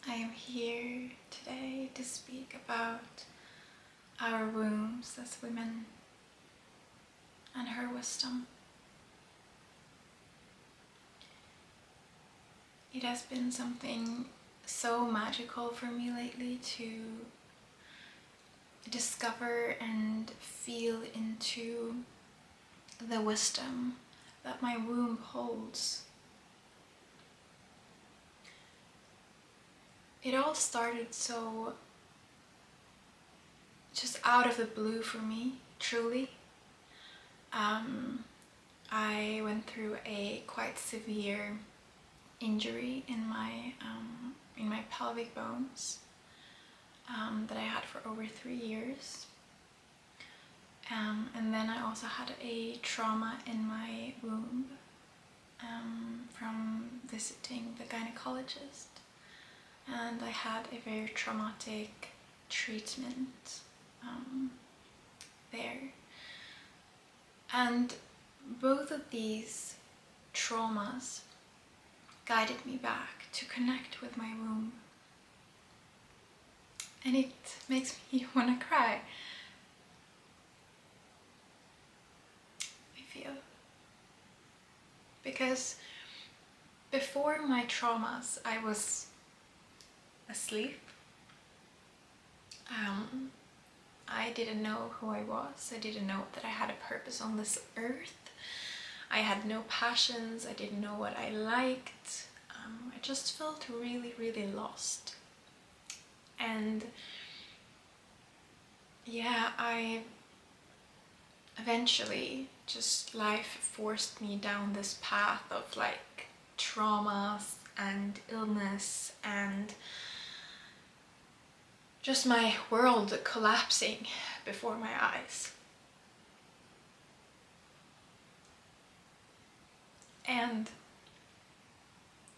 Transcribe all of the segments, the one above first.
I am here today to speak about our wombs as women and her wisdom. It has been something so magical for me lately to discover and feel into the wisdom that my womb holds. It all started so just out of the blue for me, truly. I went through a quite severe injury in my pelvic bones that I had for over 3 years. And then I also had a trauma in my womb from visiting the gynecologist. And I had a very traumatic treatment there. And both of these traumas guided me back to connect with my womb. And it makes me want to cry. I feel. Because before my traumas, I was asleep. I didn't know who I was. I didn't know that I had a purpose on this earth. I had no passions. I didn't know what I liked. I just felt really, really lost. And yeah, I eventually just life forced me down this path of like traumas and illness and just my world collapsing before my eyes. And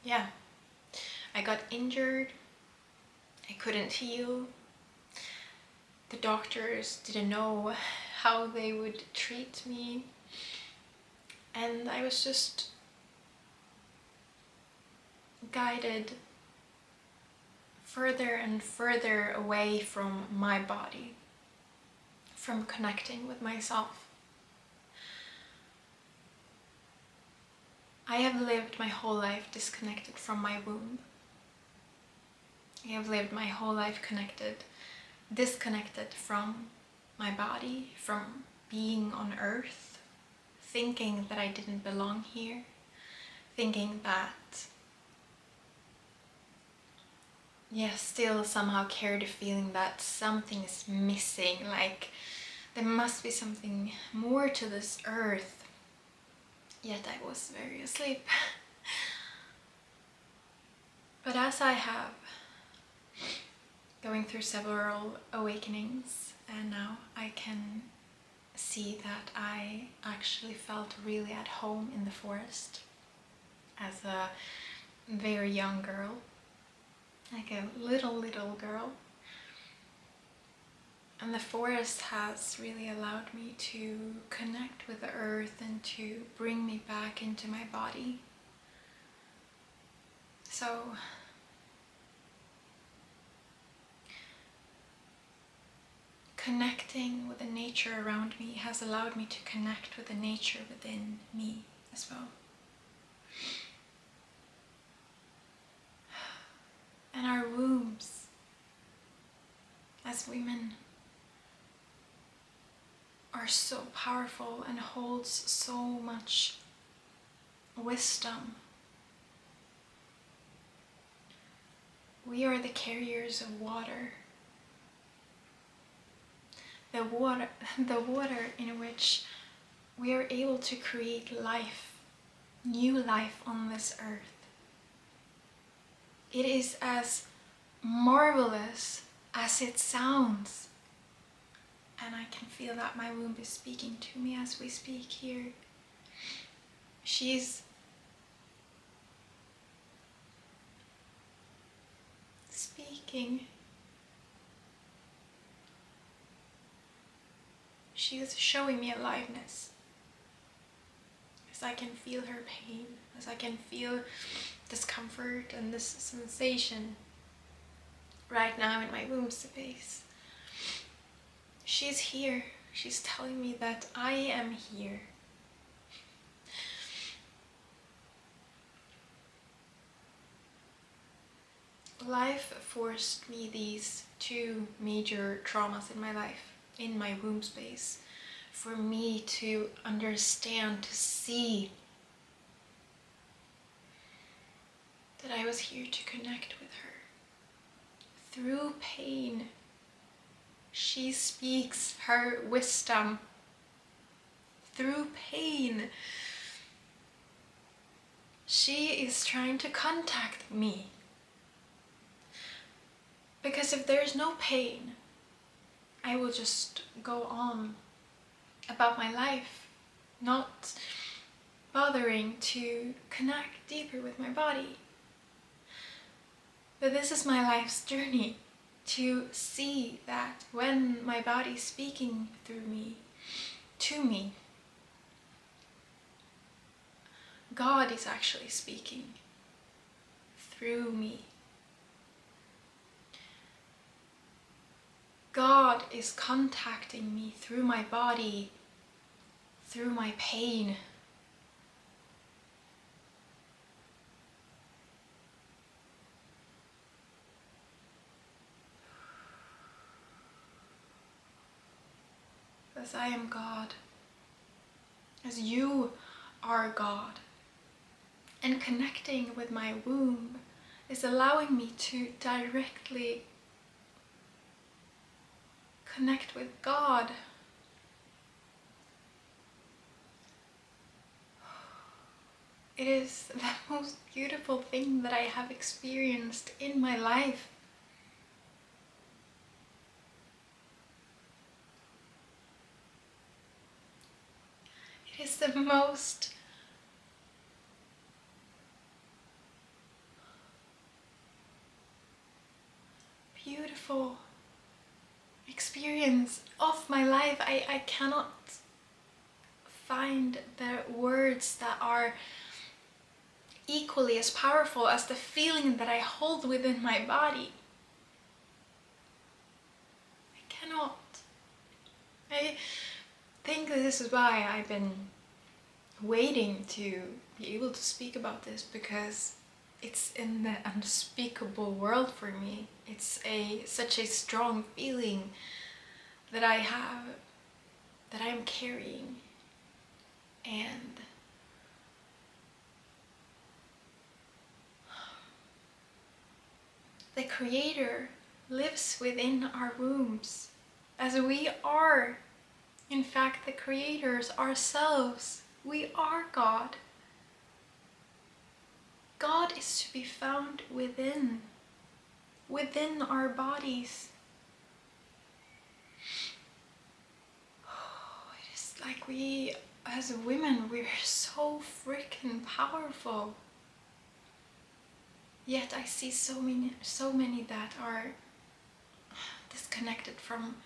yeah, I got injured. I couldn't heal. The doctors didn't know how they would treat me. And I was just guided further and further away from my body, from connecting with myself. I have lived my whole life disconnected from my womb. I have lived my whole life disconnected from my body, from being on earth, thinking that I didn't belong here, thinking that, yes, still somehow carry the feeling that something is missing, like there must be something more to this earth. Yet I was very asleep. But as I have going through several awakenings, and now I can see that I actually felt really at home in the forest as a very young girl, like a little girl. And the forest has really allowed me to connect with the earth and to bring me back into my body. So connecting with the nature around me has allowed me to connect with the nature within me as well. And our wombs as women are so powerful and holds so much wisdom. We are the carriers of water. The water in which we are able to create life, new life on this earth. It is as marvelous as it sounds. And I can feel that my womb is speaking to me as we speak here. She's speaking. She is showing me aliveness. As I can feel her pain, as I can feel discomfort and this sensation. right now in my womb space. She's here. She's telling me that I am here. Life forced me these two major traumas in my life, in my womb space, for me to understand, to see that I was here to connect with her. Through pain, she speaks her wisdom. Through pain, she is trying to contact me. Because if there's no pain, I will just go on about my life, not bothering to connect deeper with my body. But this is my life's journey, to see that when my body's speaking through me, to me, God is actually speaking through me. God is contacting me through my body, through my pain. As I am God, as you are God. And connecting with my womb is allowing me to directly connect with God. It is the most beautiful thing that I have experienced in my life. It is the most beautiful experience of my life. I cannot find the words that are equally as powerful as the feeling that I hold within my body. I cannot. I think this is why I've been waiting to be able to speak about this, because it's in the unspeakable world for me. It's such a strong feeling that I have, that I'm carrying. And the Creator lives within our wombs, as we are, in fact, the creators ourselves. We are God. God is to be found within our bodies. It is like we, as women, we're so freaking powerful. Yet I see so many that are disconnected from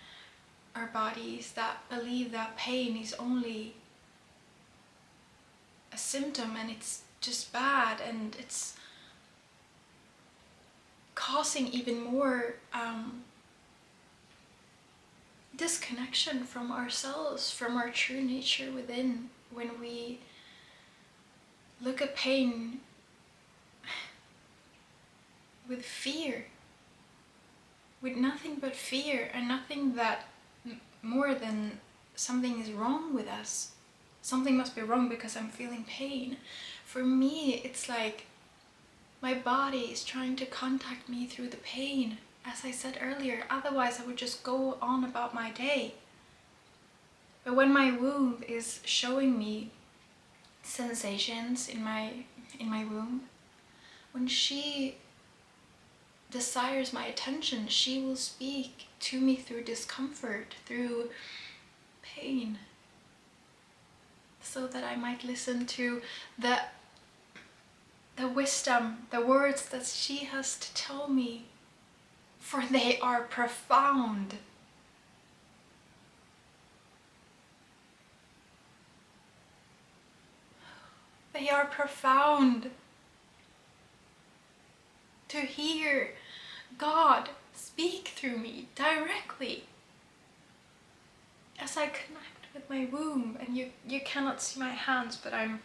our bodies, that believe that pain is only a symptom and it's just bad, and it's causing even more disconnection from ourselves, from our true nature within, when we look at pain with fear, with nothing but fear, and nothing that more than something is wrong with us. Something must be wrong because I'm feeling pain. For me, it's like my body is trying to contact me through the pain, as I said earlier. Otherwise, I would just go on about my day. But when my womb is showing me sensations in my womb, when she desires my attention, she will speak to me through discomfort, through pain, so that I might listen to the wisdom, the words that she has to tell me, for they are profound. They are profound. To hear God speak through me directly as I connect with my womb. And you cannot see my hands, but I'm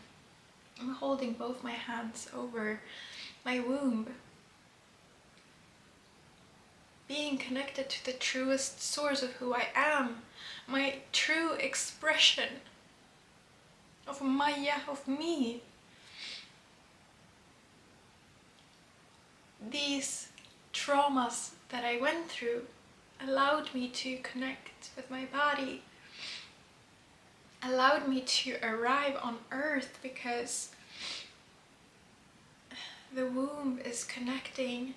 holding both my hands over my womb, being connected to the truest source of who I am, my true expression of Maya, of me. These traumas that I went through allowed me to connect with my body, allowed me to arrive on earth, because the womb is connecting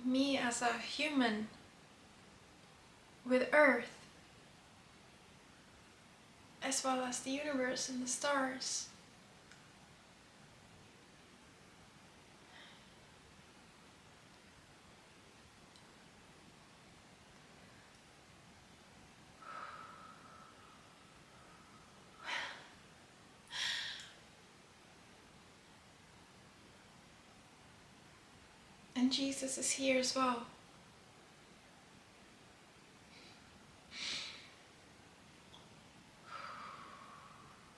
me as a human with earth, as well as the universe and the stars. And Jesus is here as well.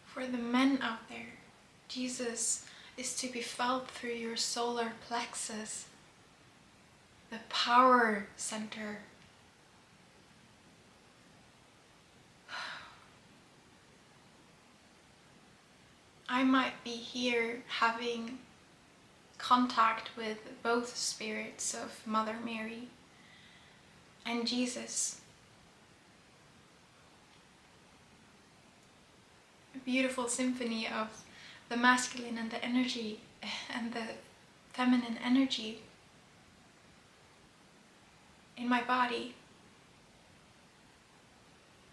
For the men out there, Jesus is to be felt through your solar plexus, the power center. I might be here having contact with both spirits of Mother Mary and Jesus. A beautiful symphony of the masculine and the energy and the feminine energy in my body,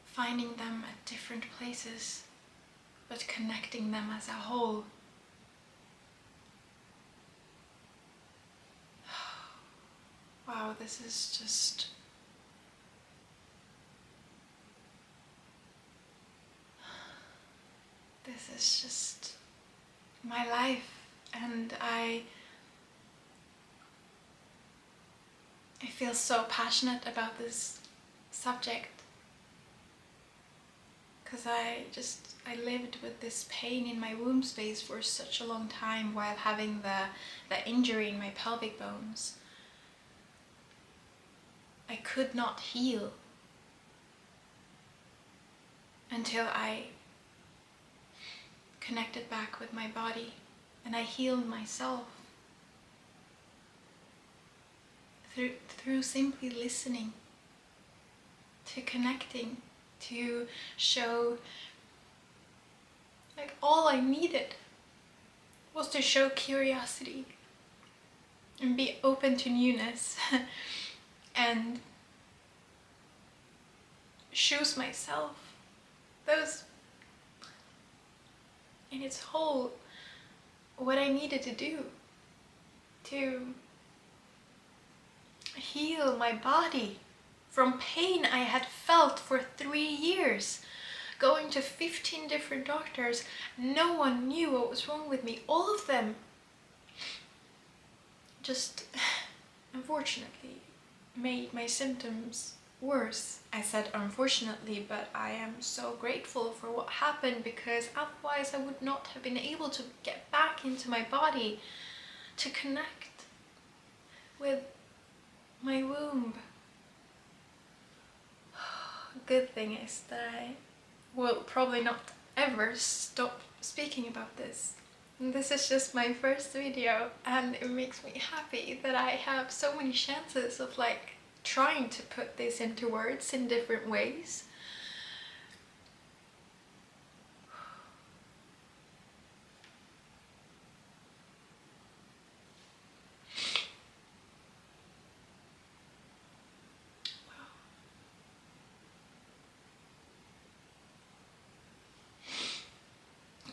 finding them at different places, but connecting them as a whole. Wow, this is just my life, and I feel so passionate about this subject because I lived with this pain in my womb space for such a long time while having the injury in my pelvic bones. I could not heal until I connected back with my body, and I healed myself through simply listening, to connecting, to show, like, all I needed was to show curiosity and be open to newness and choose myself. Those in its whole, what I needed to do to heal my body from pain I had felt for 3 years. Going to 15 different doctors, no one knew what was wrong with me. All of them just, unfortunately, made my symptoms worse. I said unfortunately, but I am so grateful for what happened, because otherwise I would not have been able to get back into my body, to connect with my womb. Good thing is that I will probably not ever stop speaking about this. And this is just my first video, and it makes me happy that I have so many chances of trying to put this into words in different ways.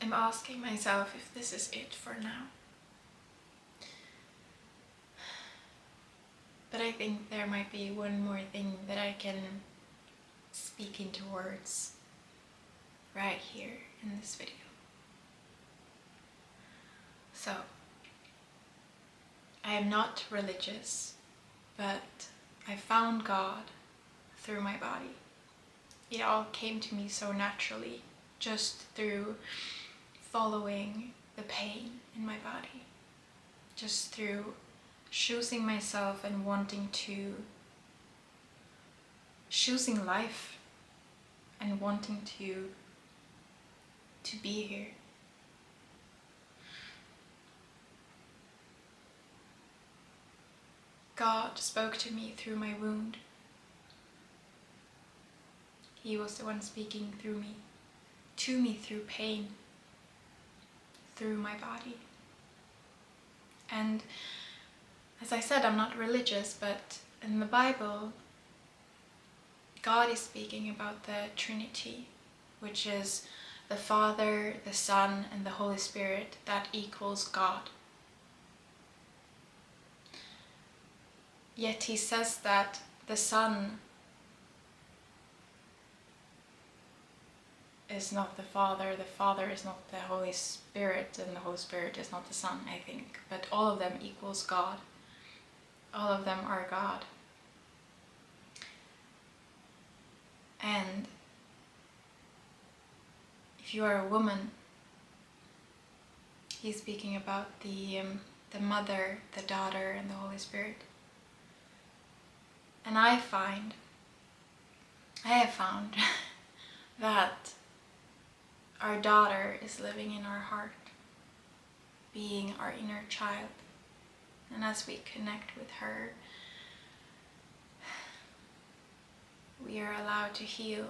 I'm asking myself if this is it for now. But I think there might be one more thing that I can speak into words right here in this video. So, I am not religious, but I found God through my body. It all came to me so naturally, just through following the pain in my body, just through choosing myself and choosing life and wanting to be here. God spoke to me through my wound. He was the one speaking through me, to me through pain, through my body. And as I said, I'm not religious, but in the Bible, God is speaking about the Trinity, which is the Father, the Son, and the Holy Spirit. That equals God. Yet he says that the Son is not the Father is not the Holy Spirit, and the Holy Spirit is not the Son, I think. But all of them equals God. All of them are God. And if you are a woman, he's speaking about the Mother, the Daughter, and the Holy Spirit. And I have found that our daughter is living in our heart, being our inner child. And as we connect with her, we are allowed to heal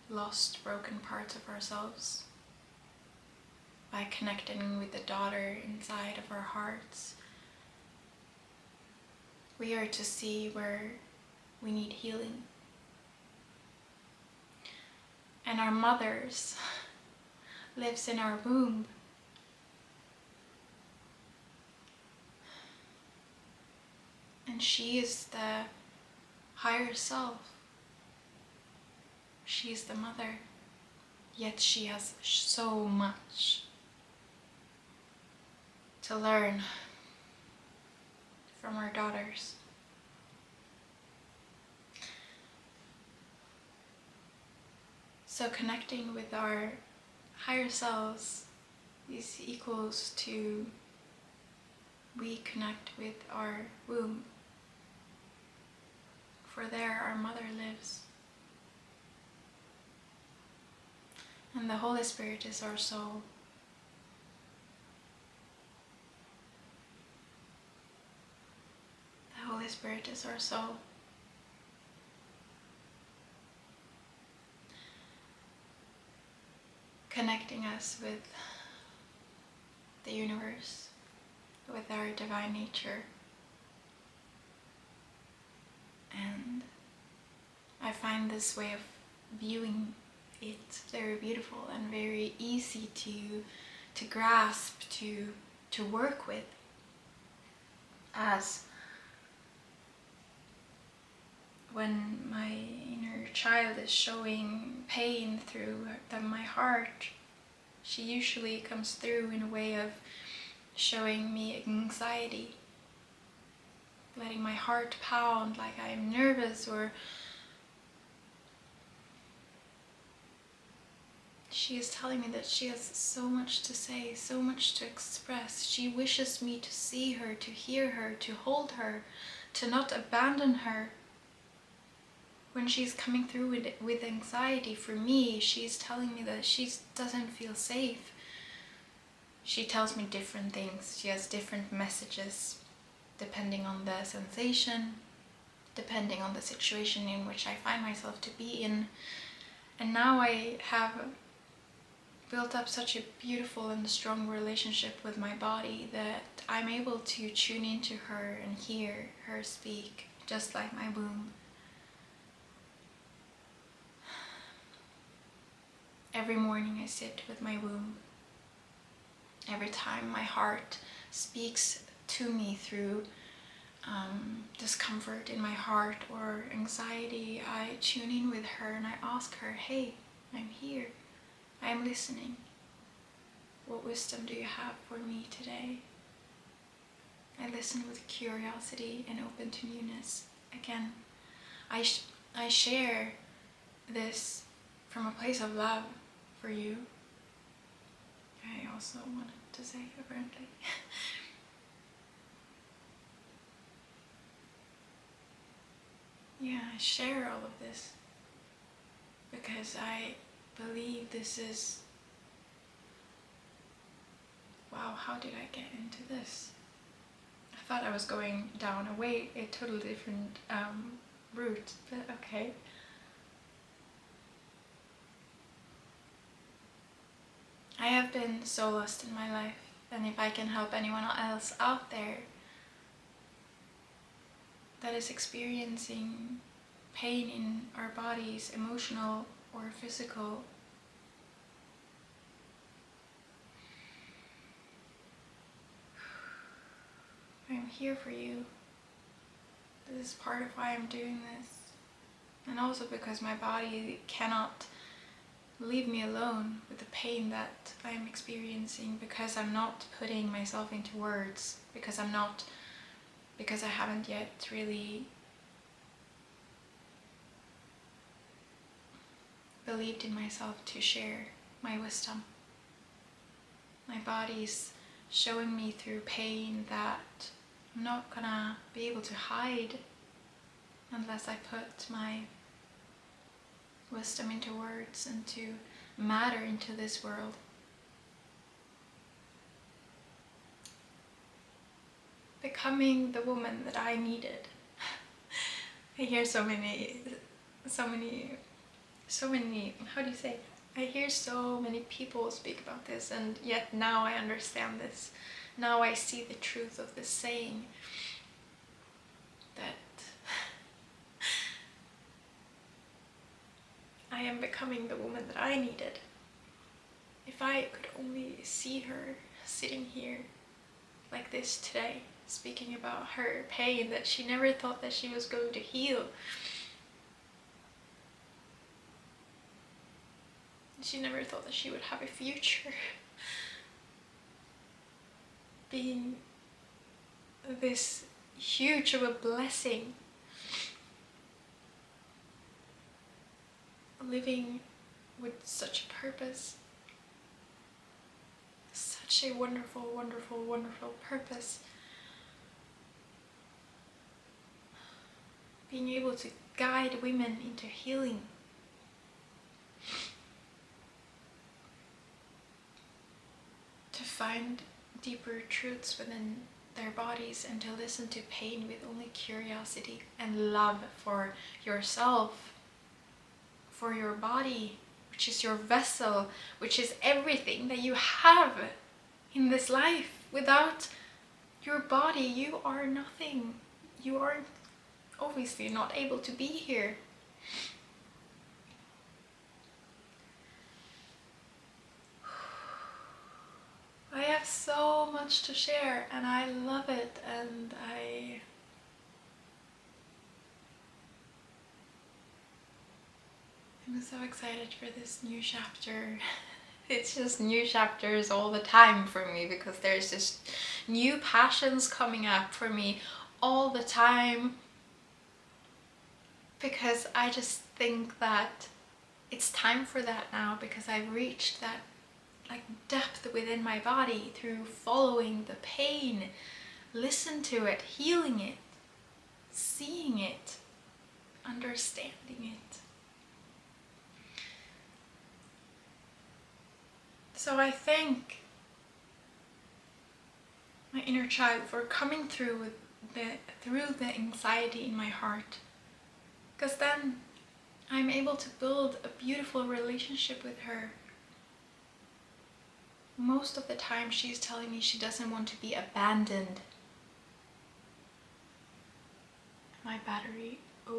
lost, broken parts of ourselves by connecting with the daughter inside of our hearts. We are to see where we need healing. And our mothers lives in our womb. And she is the higher self. She is the mother. Yet she has so much to learn from our daughters. So connecting with our higher selves is equals to we connect with our womb, for there our mother lives. And the Holy Spirit is our soul. The Holy Spirit is our soul. Connecting us with the universe, with our divine nature. And I find this way of viewing it very beautiful and very easy to grasp, to work with, as when my inner child is showing pain through my heart, she usually comes through in a way of showing me anxiety, letting my heart pound like I'm nervous, or she is telling me that she has so much to say, so much to express. She wishes me to see her, to hear her, to hold her, to not abandon her. When she's coming through with anxiety for me, she's telling me that she doesn't feel safe. She tells me different things. She has different messages depending on the sensation, depending on the situation in which I find myself to be in. And now I have built up such a beautiful and strong relationship with my body that I'm able to tune into her and hear her speak, just like my womb. Every morning I sit with my womb. Every time my heart speaks to me through discomfort in my heart or anxiety, I tune in with her and I ask her, hey, I'm here. I'm listening. What wisdom do you have for me today? I listen with curiosity and open to newness. Again, I share this from a place of love for you. I also wanted to say, apparently. Yeah, I share all of this because I believe this is... Wow, how did I get into this? I thought I was going down a totally different route, but okay. I have been so lost in my life, and if I can help anyone else out there that is experiencing pain in our bodies, emotional or physical, I'm here for you. This is part of why I'm doing this. And also because my body cannot leave me alone with the pain that I'm experiencing, because I'm not putting myself into words, because I haven't yet really believed in myself to share my wisdom. My body's showing me through pain that I'm not gonna be able to hide unless I put my wisdom into words and to matter into this world. Becoming the woman that I needed. I hear so many, how do you say? I hear so many people speak about this, and yet now I understand this. Now I see the truth of this saying, that I am becoming the woman that I needed. If I could only see her sitting here like this today, speaking about her pain that she never thought that she was going to heal. She never thought that she would have a future. Being this huge of a blessing. Living with such a purpose. Such a wonderful, wonderful, wonderful purpose. Being able to guide women into healing. To find deeper truths within their bodies and to listen to pain with only curiosity and love for yourself, for your body, which is your vessel, which is everything that you have in this life. Without your body, you are nothing. You are obviously not able to be here. I have so much to share and I love it, and I'm so excited for this new chapter. It's just new chapters all the time for me, because there's just new passions coming up for me all the time, because I just think that it's time for that now, because I've reached that depth within my body through following the pain, listen to it, healing it, seeing it, understanding it. So I thank my inner child for coming through the anxiety in my heart, because then I'm able to build a beautiful relationship with her. Most of the time she's telling me she doesn't want to be abandoned. My battery, I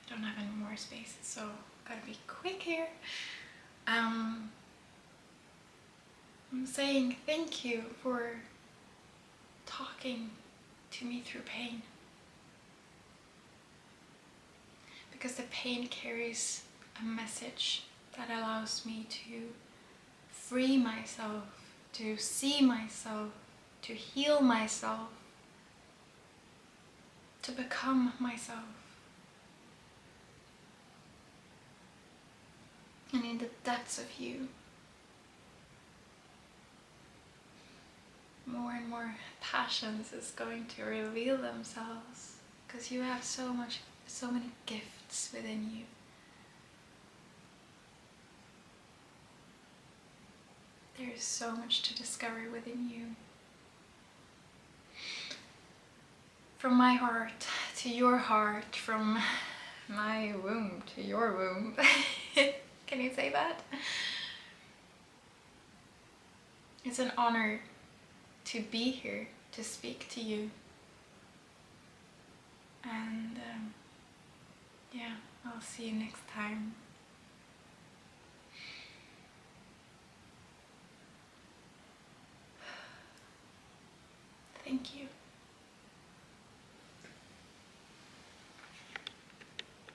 don't have any more space, so gotta be quick here. I'm saying thank you for talking to me through pain, because the pain carries a message that allows me to free myself, to see myself to heal myself, to become myself. And in the depths of you, more and more passions is going to reveal themselves, because you have so many gifts within you. There is so much to discover within you. From my heart to your heart, from my womb to your womb. Can you say that? It's an honor to be here, to speak to you. And yeah, I'll see you next time.